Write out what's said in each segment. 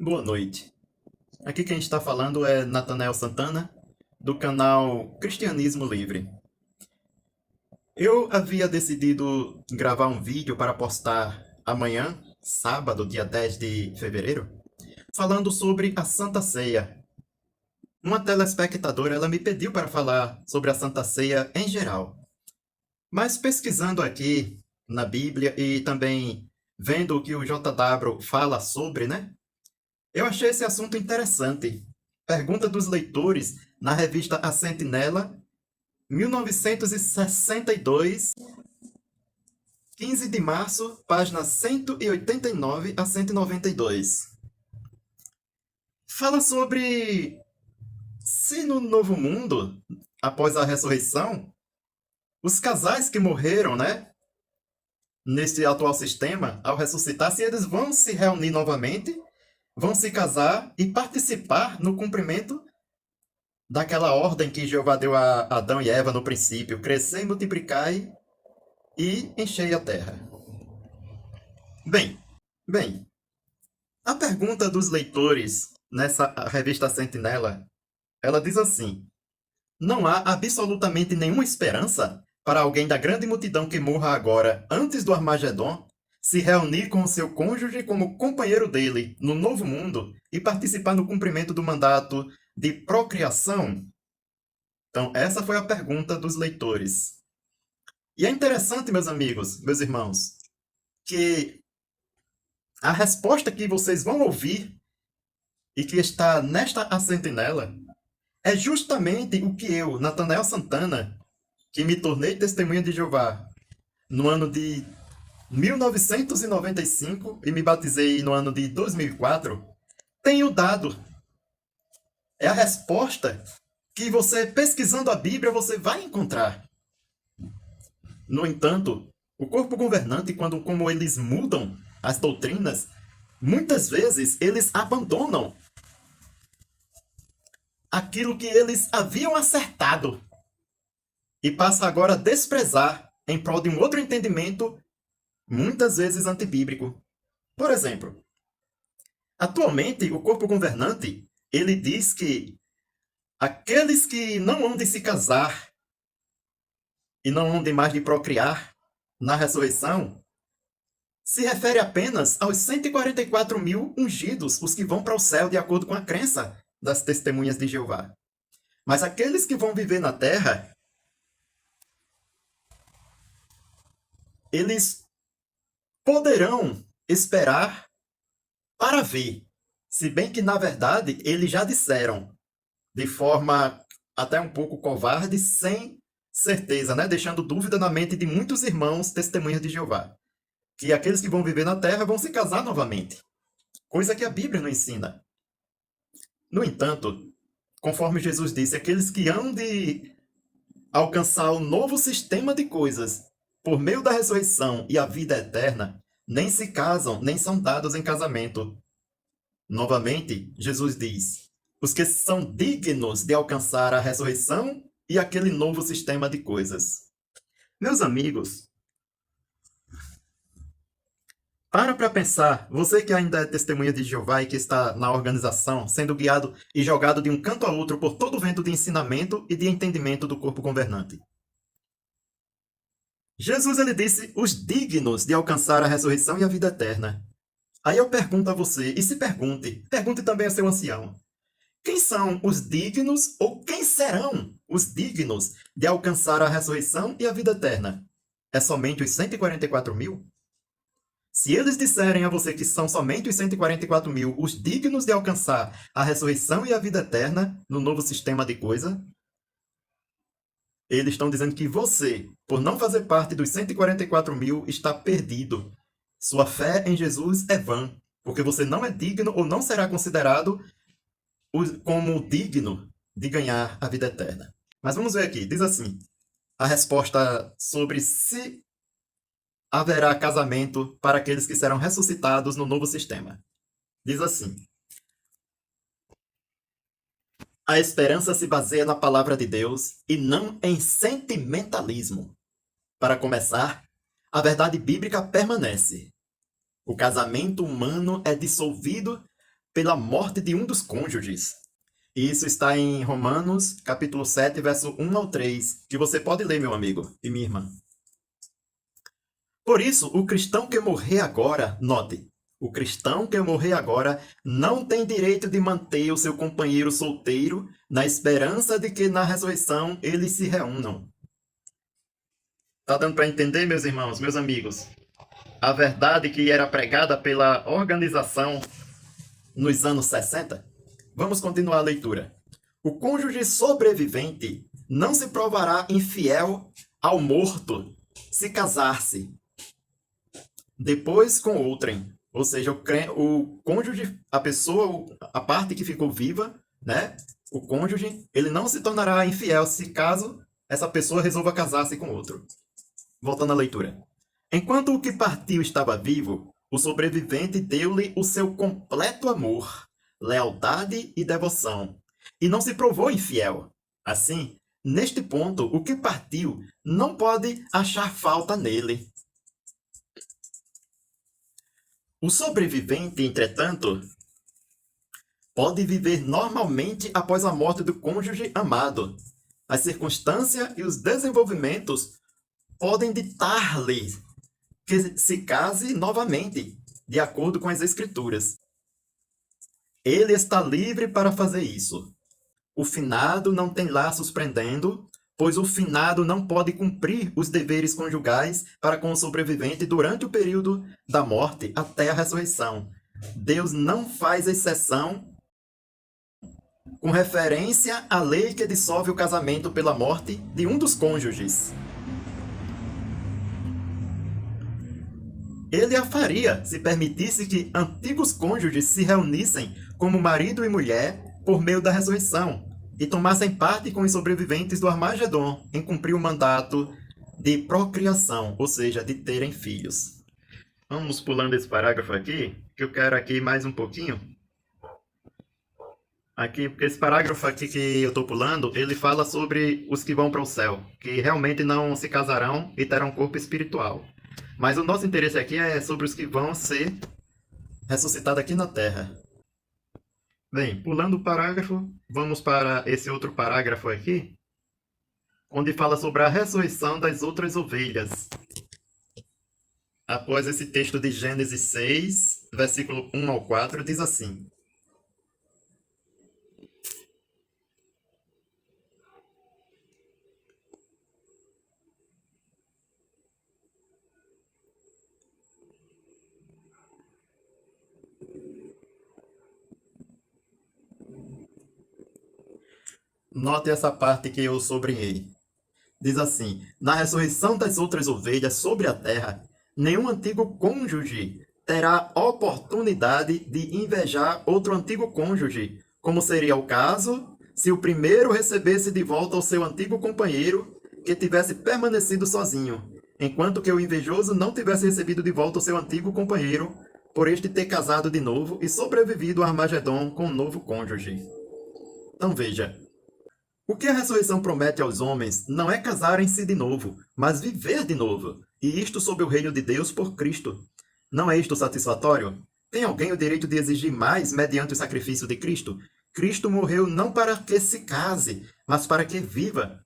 Boa noite. Aqui quem está falando é Natanael Santana, do canal Cristianismo Livre. Eu havia decidido gravar um vídeo para postar amanhã, sábado, dia 10 de fevereiro, falando sobre a Santa Ceia. Uma telespectadora ela me pediu para falar sobre a Santa Ceia em geral. Mas pesquisando aqui na Bíblia e também vendo o que o JW fala sobre, né? Eu achei esse assunto interessante. Pergunta dos leitores na revista A Sentinela, 1962, 15 de março, páginas 189 a 192. Fala sobre se no Novo Mundo, após a ressurreição, os casais que morreram, né, neste atual sistema, ao ressuscitar, se eles vão se reunir novamente, vão se casar e participar no cumprimento daquela ordem que Jeová deu a Adão e Eva no princípio: crescei, multiplicai e enchei a terra. Bem, bem, a pergunta dos leitores nessa revista Sentinela, ela diz assim: não há absolutamente nenhuma esperança para alguém da grande multidão que morra agora, antes do Armagedon, se reunir com o seu cônjuge como companheiro dele no novo mundo e participar no cumprimento do mandato de procriação? Então, essa foi a pergunta dos leitores. E é interessante, meus amigos, meus irmãos, que a resposta que vocês vão ouvir e que está nesta A Sentinela é justamente o que eu, Natanael Santana, que me tornei testemunha de Jeová no ano de 1995 e me batizei no ano de 2004, tenho dado. É a resposta que você, pesquisando a Bíblia, você vai encontrar. No entanto, o corpo governante, como eles mudam as doutrinas, muitas vezes eles abandonam aquilo que eles haviam acertado e passam agora a desprezar em prol de um outro entendimento, muitas vezes antibíblico. Por exemplo, atualmente o corpo governante ele diz que aqueles que não hão de se casar e não hão de mais de procriar na ressurreição se refere apenas aos 144 mil ungidos, os que vão para o céu de acordo com a crença das testemunhas de Jeová. Mas aqueles que vão viver na terra, eles poderão esperar para ver. Se bem que, na verdade, eles já disseram, de forma até um pouco covarde, sem certeza, né? Deixando dúvida na mente de muitos irmãos testemunhas de Jeová, que aqueles que vão viver na terra vão se casar novamente, coisa que a Bíblia não ensina. No entanto, conforme Jesus disse, aqueles que hão de alcançar o novo sistema de coisas por meio da ressurreição e a vida eterna, nem se casam, nem são dados em casamento. Novamente, Jesus diz: os que são dignos de alcançar a ressurreição e aquele novo sistema de coisas. Meus amigos, para pensar, você que ainda é testemunha de Jeová e que está na organização, sendo guiado e jogado de um canto a outro por todo o vento de ensinamento e de entendimento do corpo governante. Jesus ele disse os dignos de alcançar a ressurreição e a vida eterna. Aí eu pergunto a você, e se pergunte também a seu ancião, quem são os dignos ou quem serão os dignos de alcançar a ressurreição e a vida eterna? É somente os 144 mil? Se eles disserem a você que são somente os 144 mil os dignos de alcançar a ressurreição e a vida eterna no novo sistema de coisa, eles estão dizendo que você, por não fazer parte dos 144 mil, está perdido. Sua fé em Jesus é vã, porque você não é digno ou não será considerado como digno de ganhar a vida eterna. Mas vamos ver aqui, diz assim, a resposta sobre se haverá casamento para aqueles que serão ressuscitados no novo sistema. Diz assim: a esperança se baseia na palavra de Deus e não em sentimentalismo. Para começar, a verdade bíblica permanece. O casamento humano é dissolvido pela morte de um dos cônjuges. E isso está em Romanos, capítulo 7, verso 1 ao 3, que você pode ler, meu amigo e minha irmã. Por isso, o cristão que morrer agora, note, o cristão que morrer agora não tem direito de manter o seu companheiro solteiro na esperança de que na ressurreição eles se reúnam. Tá dando para entender, meus irmãos, meus amigos? A verdade que era pregada pela organização nos anos 60? Vamos continuar a leitura. O cônjuge sobrevivente não se provará infiel ao morto se casar-se depois com outrem. Ou seja, o cônjuge, a pessoa, a parte que ficou viva, né? O cônjuge, ele não se tornará infiel se caso essa pessoa resolva casar-se com outro. Voltando à leitura. Enquanto o que partiu estava vivo, o sobrevivente deu-lhe o seu completo amor, lealdade e devoção, e não se provou infiel. Assim, neste ponto, o que partiu não pode achar falta nele. O sobrevivente, entretanto, pode viver normalmente após a morte do cônjuge amado. As circunstâncias e os desenvolvimentos podem ditar-lhe que se case novamente, de acordo com as Escrituras. Ele está livre para fazer isso. O finado não tem laços prendendo, pois o finado não pode cumprir os deveres conjugais para com o sobrevivente durante o período da morte até a ressurreição. Deus não faz exceção com referência à lei que dissolve o casamento pela morte de um dos cônjuges. Ele a faria se permitisse que antigos cônjuges se reunissem como marido e mulher por meio da ressurreição e tomassem parte com os sobreviventes do Armagedon em cumprir o mandato de procriação, ou seja, de terem filhos. Vamos pulando esse parágrafo aqui, que eu quero aqui mais um pouquinho. Aqui, porque esse parágrafo aqui que eu estou pulando, ele fala sobre os que vão para o céu, que realmente não se casarão e terão corpo espiritual. Mas o nosso interesse aqui é sobre os que vão ser ressuscitados aqui na Terra. Bem, pulando o parágrafo, vamos para esse outro parágrafo aqui, onde fala sobre a ressurreição das outras ovelhas. Após esse texto de Gênesis 6, versículo 1 ao 4, diz assim: Note essa parte que eu sublinhei. Diz assim: na ressurreição das outras ovelhas sobre a terra, nenhum antigo cônjuge terá oportunidade de invejar outro antigo cônjuge, como seria o caso se o primeiro recebesse de volta o seu antigo companheiro que tivesse permanecido sozinho, enquanto que o invejoso não tivesse recebido de volta o seu antigo companheiro, por este ter casado de novo e sobrevivido a Armagedon com um novo cônjuge. Então veja, o que a ressurreição promete aos homens não é casarem-se de novo, mas viver de novo, e isto sob o reino de Deus por Cristo. Não é isto satisfatório? Tem alguém o direito de exigir mais mediante o sacrifício de Cristo? Cristo morreu não para que se case, mas para que viva.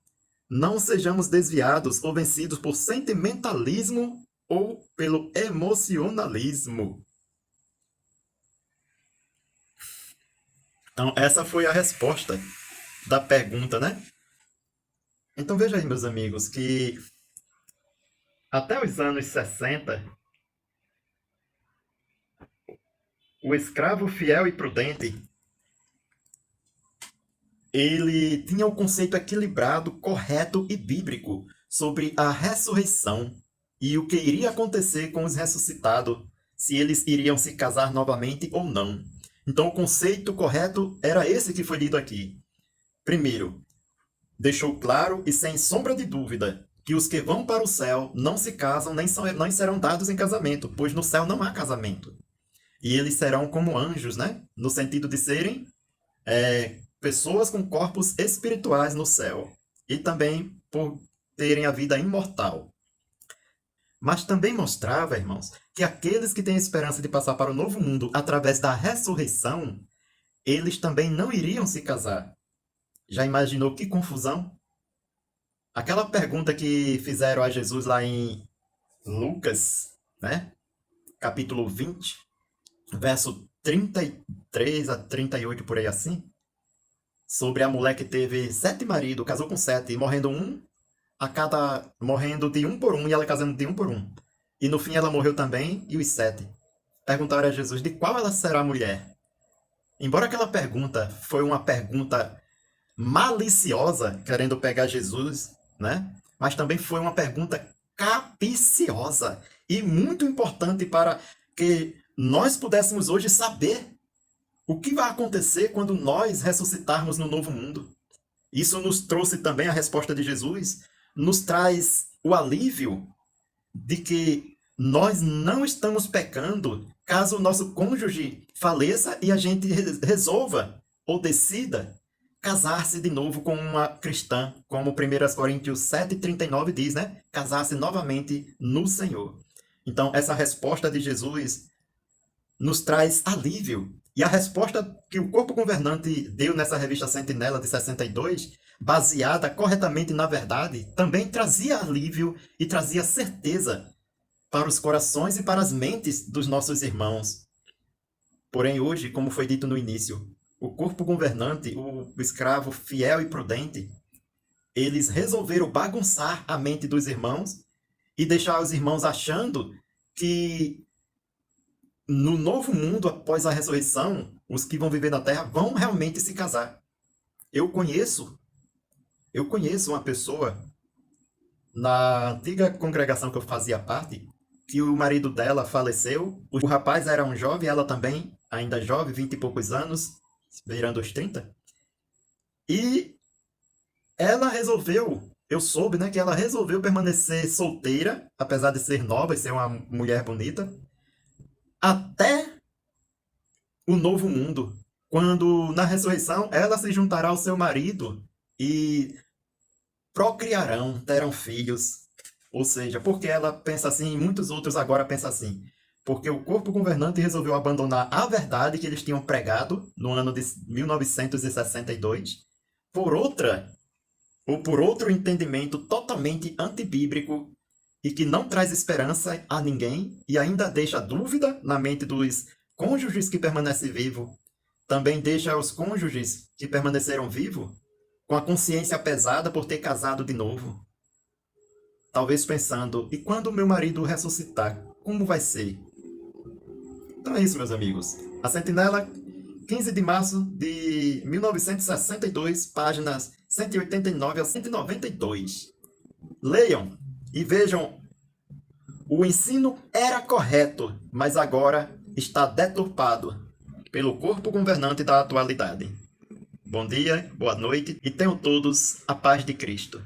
Não sejamos desviados ou vencidos por sentimentalismo ou pelo emocionalismo. Então, essa foi a resposta da pergunta, né? Então veja aí, meus amigos, que até os anos 60, o escravo fiel e prudente, ele tinha o conceito equilibrado, correto e bíblico sobre a ressurreição e o que iria acontecer com os ressuscitados, se eles iriam se casar novamente ou não. Então o conceito correto era esse que foi lido aqui. Primeiro, deixou claro e sem sombra de dúvida que os que vão para o céu não se casam nem serão dados em casamento, pois no céu não há casamento. E eles serão como anjos, né? No sentido de serem pessoas com corpos espirituais no céu. E também por terem a vida imortal. mas também mostrava, irmãos, que aqueles que têm esperança de passar para o novo mundo através da ressurreição, eles também não iriam se casar. Já imaginou que confusão? Aquela pergunta que fizeram a Jesus lá em Lucas, né? Capítulo 20, verso 33 a 38, por aí assim, sobre a mulher que teve 7 maridos, casou com 7, morrendo de um por um, e ela casando de um por um. E no fim ela morreu também, e os 7. Perguntaram a Jesus de qual ela será a mulher. Embora aquela pergunta foi uma pergunta maliciosa, querendo pegar Jesus, né? Mas também foi uma pergunta capciosa e muito importante para que nós pudéssemos hoje saber o que vai acontecer quando nós ressuscitarmos no novo mundo. Isso nos trouxe também a resposta de Jesus, nos traz o alívio de que nós não estamos pecando caso o nosso cônjuge faleça e a gente resolva ou decida casar-se de novo com uma cristã, como 1 Coríntios 7,39 diz, né? Casar-se novamente no Senhor. Então, essa resposta de Jesus nos traz alívio. E a resposta que o corpo governante deu nessa revista Sentinela de 62, baseada corretamente na verdade, também trazia alívio e trazia certeza para os corações e para as mentes dos nossos irmãos. Porém, hoje, como foi dito no início, o corpo governante, o escravo fiel e prudente, eles resolveram bagunçar a mente dos irmãos e deixar os irmãos achando que no novo mundo, após a ressurreição, os que vão viver na terra vão realmente se casar. Eu conheço uma pessoa na antiga congregação que eu fazia parte, que o marido dela faleceu. O rapaz era um jovem, ela também, ainda jovem, 20 e poucos anos, beirando os 30. E ela resolveu, eu soube, né, que ela resolveu permanecer solteira, apesar de ser nova e ser uma mulher bonita, até o novo mundo, quando na ressurreição ela se juntará ao seu marido e procriarão, terão filhos. Ou seja, porque ela pensa assim e muitos outros agora pensam assim. Porque o corpo governante resolveu abandonar a verdade que eles tinham pregado no ano de 1962 por outra, ou por outro entendimento totalmente antibíblico e que não traz esperança a ninguém e ainda deixa dúvida na mente dos cônjuges que permanecem vivos. Também deixa os cônjuges que permaneceram vivos com a consciência pesada por ter casado de novo. Talvez pensando, e quando o meu marido ressuscitar, como vai ser? Então é isso, meus amigos. A Sentinela, 15 de março de 1962, páginas 189 a 192. Leiam e vejam. O ensino era correto, mas agora está deturpado pelo corpo governante da atualidade. Bom dia, boa noite e tenham todos a paz de Cristo.